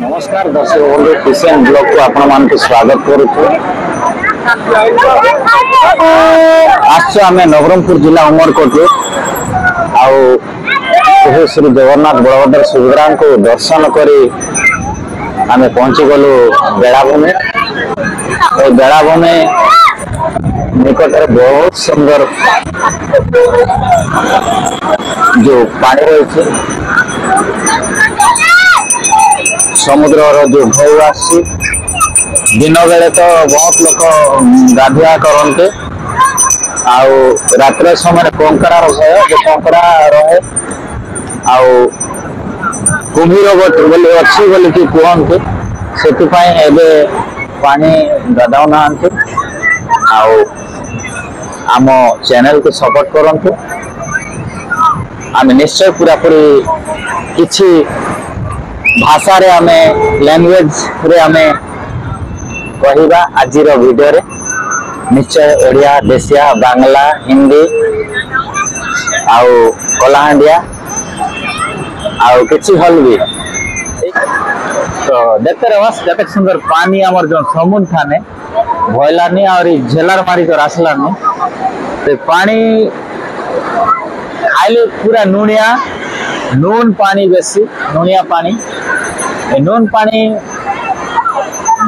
नमस्कार दर्शक बंधु किसान ब्लॉग को आपण मान के स्वागत करूँ। आज आम नवरंगपुर जिला उमरकोट आउ श्री जगन्नाथ बलभद्र सुभद्रा को दर्शन करी आम पहुंची गलु बेलाभूमि। बेलाभूमि निकट बहुत सुंदर जो पानी रही समुद्र जो ढेउ आसी दिन बेले तो बहुत लोग गाधुआ करते आउ रात्र समय कंकड़ा भय जो कंकड़ा रहे आउ कुम्भीर बोली अच्छी बोली कि कहते से पानी गाधाऊ ना आउ आम चैनल को सपोर्ट करंतु। आम निश्चय पूरा पूरी किछि भाषा रे आमे लैंग्वेज रे आमे कहिबा आज वीडियो रे निश्चय ओडिया देशिया बांग्ला हिंदी आउ कलाहांडिया आउ किछि हल भी तो देखते रहो जते सुंदर पानी आमर जो समुद्र थाने भयलानी और झेलार मारी तो आसलानी तो पानी खाली पूरा नुनिया नून पानी बेसी नुनिया पानी नून पानी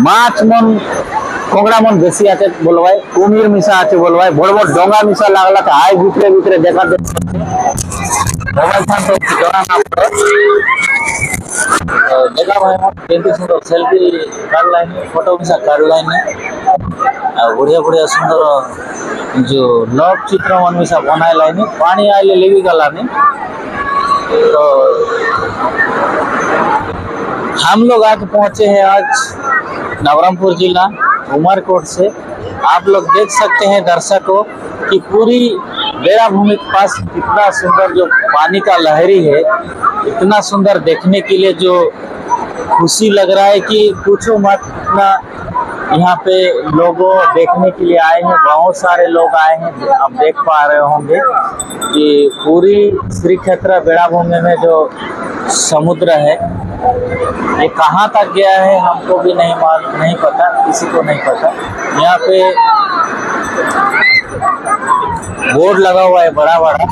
माछ मन कोंगड़ा मन बेसी आते बोल भाई कुमीर मिसा आते बोल भाई बड़ बड़ डोंगा मिसा लागला था आय भीतरे भीतरे देखा दे मोबाइल फोन तो जरा ना पड़े देखा भाई मन केंती सुंदर सेल्फी कर लाइन फोटो मिसा कर लाइन आ बढ़िया बढ़िया सुंदर जो लव चित्र मन मिसा बनाए लाइन पानी आइले लेवी गलानी। तो हम लोग आज पहुंचे हैं आज नवरंगपुर जिला उमरकोट से। आप लोग देख सकते हैं दर्शकों कि पूरी बेलाभूमि के पास कितना सुंदर जो पानी का लहरी है, इतना सुंदर देखने के लिए जो खुशी लग रहा है कि पूछो मत। इतना यहाँ पे लोगों देखने के लिए आए हैं, बहुत सारे लोग आए हैं। आप देख पा रहे होंगे कि पूरी श्री क्षेत्र बेलाभूमि में जो समुद्र है ये कहाँ तक गया है हमको भी नहीं पता, किसी को नहीं पता। यहाँ पे बोर्ड लगा हुआ है बड़ा बड़ा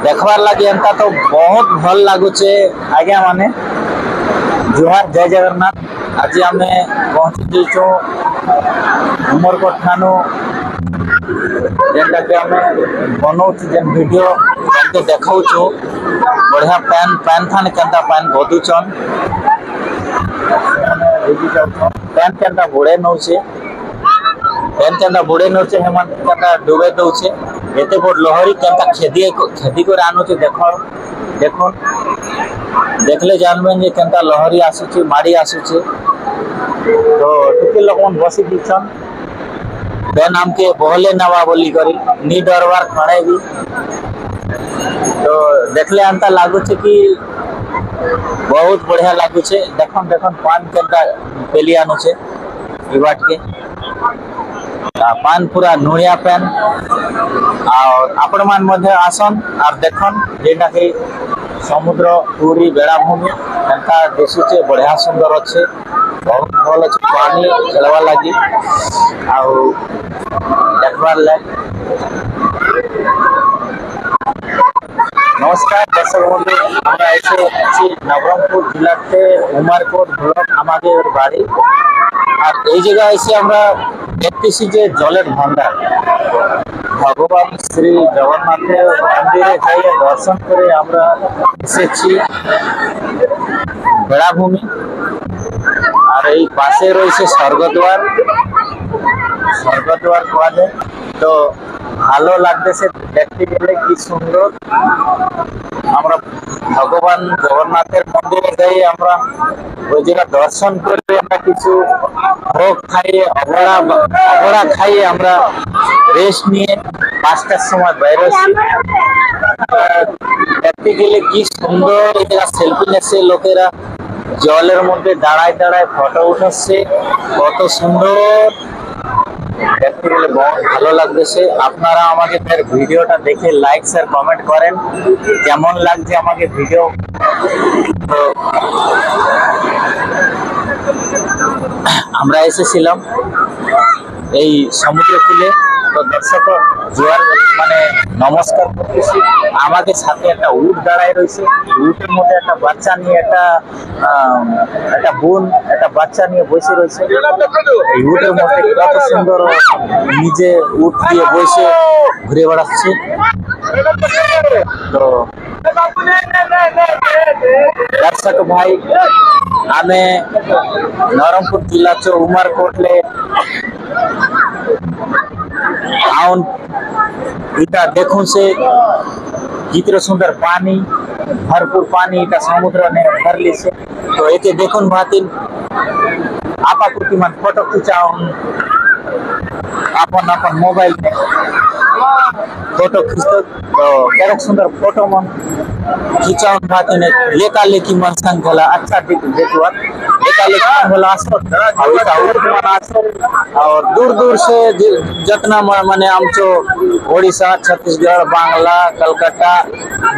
देखवार लगी अंता तो बहुत भल लगुचे। आज्ञा माने जोहार जय जगन्नाथ। आज आम पहुंची उमरकोट ठानु जेनटा के आम बनाऊँ जेन वीडियो जेनके देखाऊँ बढ़िया पैन थाने केनता पैन बदुचन पैन केनता बुड़े नौचे पैन केनता बुड़े नौचे हेमन केनता डुबे दौचे एते बड़ लहरी केनता खेदी कर आनुचे देखो देखले जानबेन जे केनता लहरी आसुचे माड़ी आसुचे। तो टिके लोक मन बसी दीछन पैन आमके बहले नवा बोली करी नी डरवार खड़े भी। तो देखले अंता लागुचे कि बहुत बढ़िया लागुचे। देखन पान केनता पेली आनुचे इबाट के पान पूरा नुनिया पैन और आपण मान मध्य आसन और देखन जेटा कि समुद्र पूरी बेलाभूमि एंता दिशुचे बढ़िया सुंदर अच्छे बहुत भल अच्छे पानी खेलवा लगी आउ देखबार लाग। नमस्कार दर्शक बंधु আমরা এসে আছি নবরঙ্গপুর জেলাতে উমরকোট ব্লক আমাদের বাড়ি। আর এই জায়গায় এসে আমরা দেখতেছি যে জলের ভান্ডার ভগবান শ্রী জগন্নাথের মন্দিরে যাই দর্শন করে আমরা এসেছি বেলাভূমি। আর এই পাশে রয়েছে স্বর্গদ্বার কোয়া যায়। তো ভালো লাগতেছে দেখতে গেলে কি সুন্দর। আমরা ভগবান জগন্নাথের মন্দিরে যাই আমরা ওই জায়গা দর্শন করে আমরা কিছু ভোগ খাইয়ে অবড়া খাইয়ে আমরা রেস্ট নিয়ে 5টার সময় বেরোচ্ছি। দেখতে গেলে কি সুন্দর এই জায়গা সেলফি নিচ্ছে লোকেরা জলের মধ্যে দাঁড়ায় দাঁড়ায় ফটো উঠাচ্ছে কত সুন্দর। দেখতে গেলে বহুত ভালো লাগতেছে। আপনারা আমাকে ভিডিওটা দেখে লাইক শেয়ার কমেন্ট করেন কেমন লাগছে আমাকে ভিডিও। তো আমরা এসেছিলাম এই সমুদ্র কূলে। তো দর্শক জোয়ার মানে নমস্কার করতেছি। আমাদের সাথে একটা উট দাঁড়ায় রয়েছে। উটের মধ্যে একটা বাচ্চা নিয়ে একটা বোন একটা বাচ্চা নিয়ে বসে রয়েছে। এই উটের মধ্যে কত সুন্দর নিজে উট দিয়ে বসে ঘুরে বেড়াচ্ছে। তো दर्शक भाई आमे नवरंगपुर जिला चो उमरकोटले आउन इटा देखूं से कितने सुंदर पानी भरपूर पानी इटा समुद्र ने भरली से। तो एके देखून भातिन आपा कुटी मन फोटो खिंचाऊन अपन अपन मोबाइल में फोटो खींचते। तो केरक सुंदर फोटो मन खिंचाऊन भातिन लेका लेकी मन संग भला अच्छा देखुआ लेका लेकी मन भला आसो और इटा उट मन आसो। और दूर दूर से जितना माने आमचो ओडिशा छत्तीसगढ़ बांग्ला कलकत्ता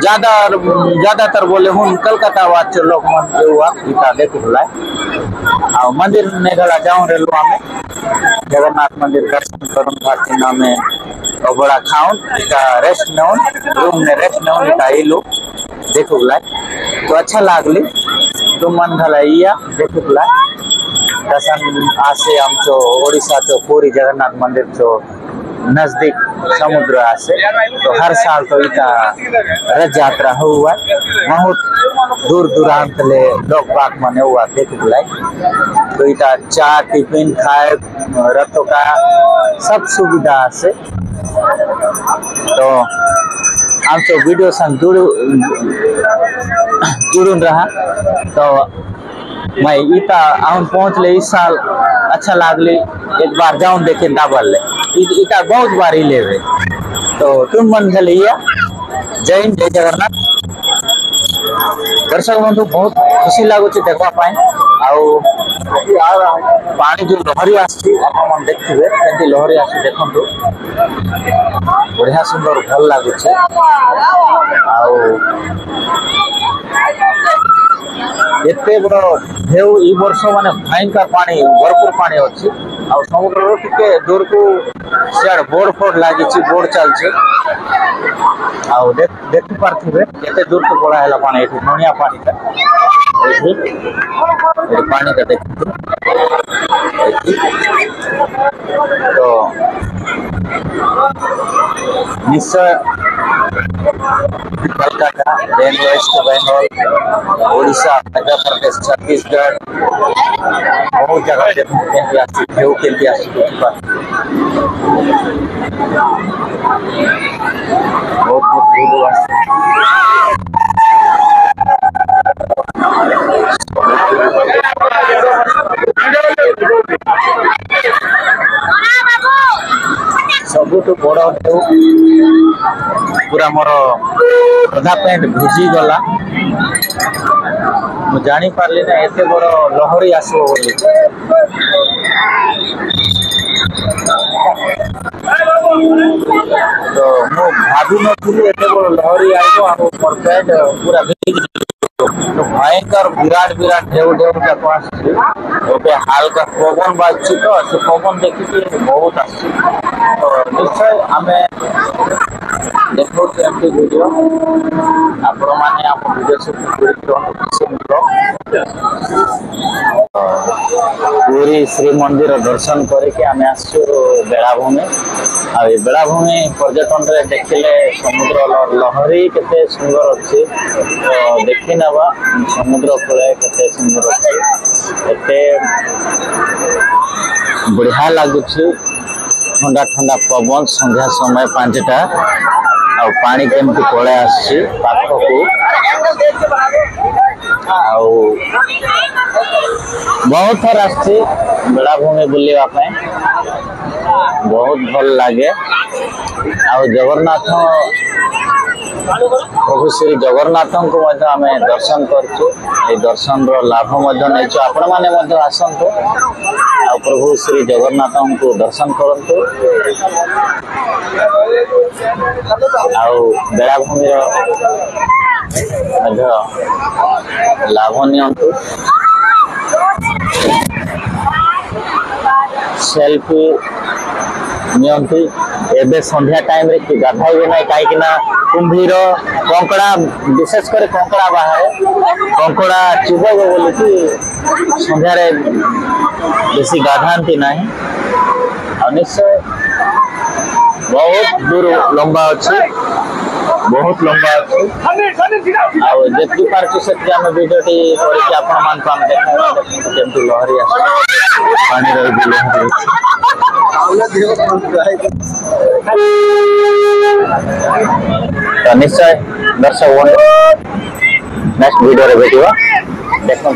ज्यादातर बोले हूँ कलकत्ता वाच लोग मन हुआ इटा देखु भला। और मंदिर ने गला जाऊं रेलवा में जगन्नाथ मंदिर दर्शन करूं भातिन में बड़ा खाऊं इटा रेस्ट नौन रूम में रेस्ट नौन इटा इलो देखु भला। तो अच्छा लागली तुम मन भला इया देखु भला। दर्शन आसे आमचो ओडिशा चो पूरी जगन्नाथ मंदिर चो नजदीक समुद्र आसे। तो हर साल तो इटा रथ यात्रा हुआ बहुत दूर दूरांत ले लोग बाग मने हुआ देख बुलाए। तो इटा चा टिफिन खाए रथों का सब सुविधा से। तो हम तो वीडियो संग जुड़ून रहा। तो मैं इता आउन पहुंच ले इस साल अच्छा लागले एक बार जाऊं देखे दाबल ले इटा बहुत बार ही लेवे। तो तुम मन भलिया जय हिंद जय जगन्नाथ। दर्शक बंधु बहुत खुशी लगुच देखा पाए पानी जो लहरी आसी देखिए केमती लहरी आसी देखु बढ़िया सुंदर भल लगुच। एते बड़ ढेउ ई वर्ष माने भयंकर पानी भरपूर पानी अच्छी। आ समुद्र टिके दूर को सियाड़ बोर्ड फोर्ड लगी बोर्ड चलছে। देखी पार्थिवे केते दूर को पड़ा है पानी एठी नोनिया पानी का एठी पानी का देखो। तो निश्चय कलकत्ता देन वेस्ट बंगाल ओडिशा मध्य प्रदेश छत्तीसगढ़ बहुत जगह देखो केमती आसी ढेउ केमती आसी बहुत बहुत दूर आसी। सबुठ बड़ ढेउ पूरा मोर अधा पैंट भिजी गला मु जानी पारली ना एते बड़ लहरी आसो बोली। तो मु भाभी नथुली एते बड़ लहरी आइबो आ मोर पैंट पूरा भिजी। तो भयंकर विराट विराट ढेउ ढेउ जाको आसी ओके हालका पवन बाजछि। तो से पवन देखि बहुत आसी। तो निश्चय आमे देखो केमती वीडियो आपण माने आप वीडियो से पूरी श्री मंदिर दर्शन करके आमे आसु बेलाभूमि। आ बेलाभूमि पर्यटन रे देखिले समुद्र लहरी केते सुंदर अच्छी। तो देखि नबा समुद्र कूले केते सुंदर अच्छी एते बढ़िया लगुछि। ठंडा ठंडा पवन संध्या समय 5टा आ पानी केमती पड़े आसी पाखक बहुत थर आसी बेलाभूमि बुलवा। बहुत भल लगे आ जगन्नाथ प्रभु श्री जगन्नाथ को आम दर्शन करछु दर्शन लाभ आपण मैंने आसतु आ प्रभु श्री जगन्नाथ को दर्शन करंतु बेलाभूमि लाभ नियंतु सेल्फी नियंतु एबे संध्या टाइम रे कि गाधाइबे ना कहीं कुंभीर कंकड़ा विशेष कर कंकड़ा बाहर कंकड़ा चुभ बोली कि संध्या रे बेसी गाधाती ना निश्चय बहुत दूर लंबा अच्छे बहुत लंबा अच्छे जी पार्टी से भिडियोटी करके लहरी पानी रही तो निश्चय दर्शक नेक्स्ट वीडियो रे भेटिबा देखो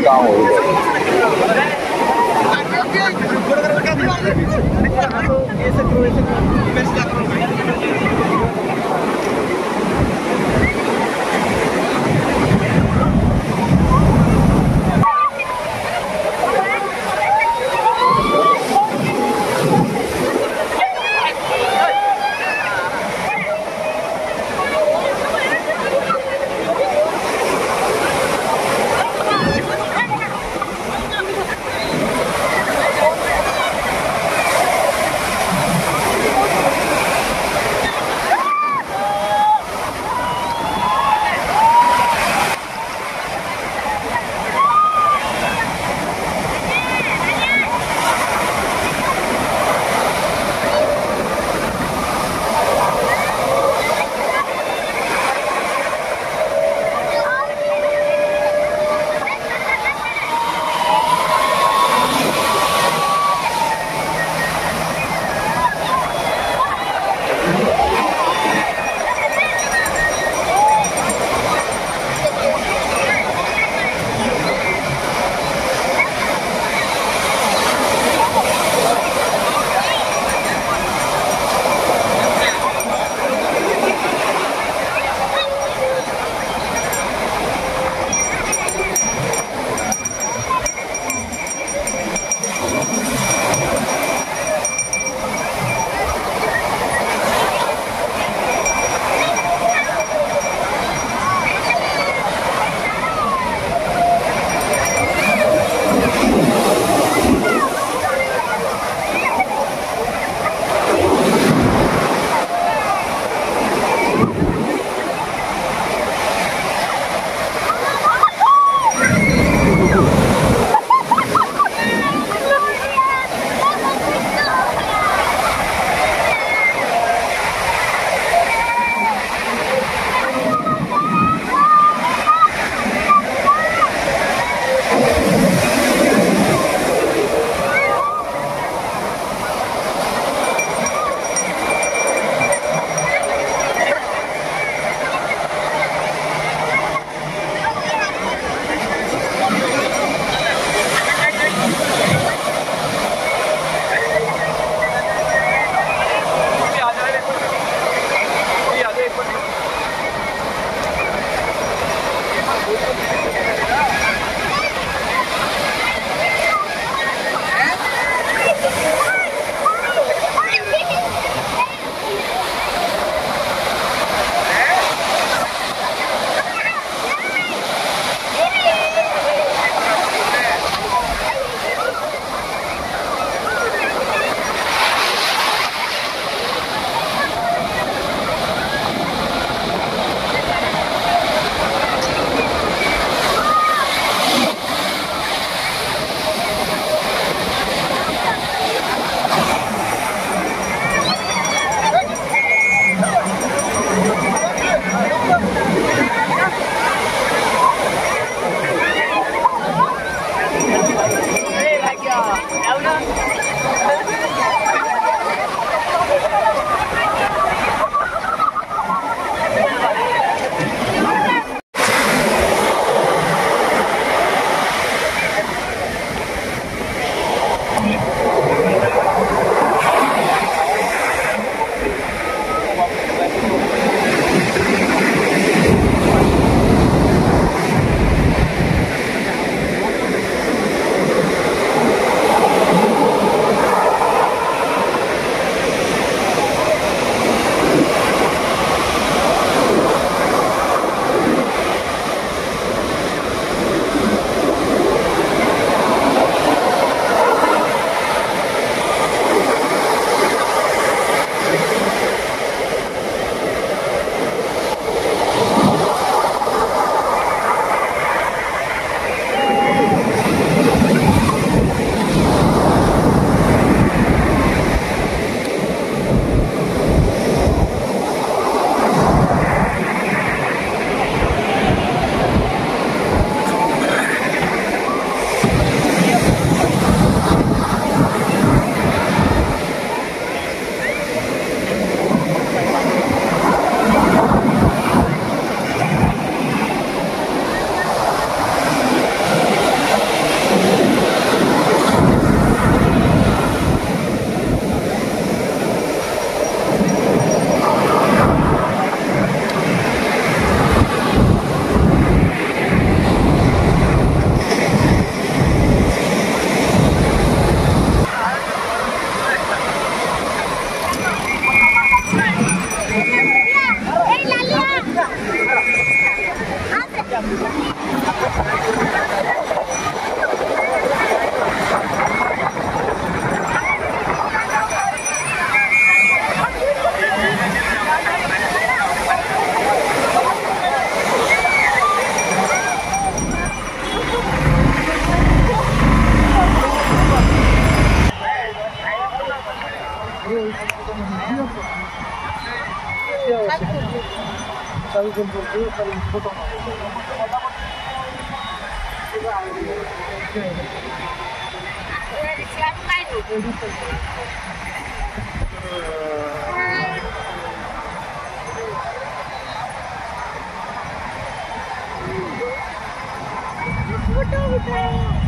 फोटो उठाओ।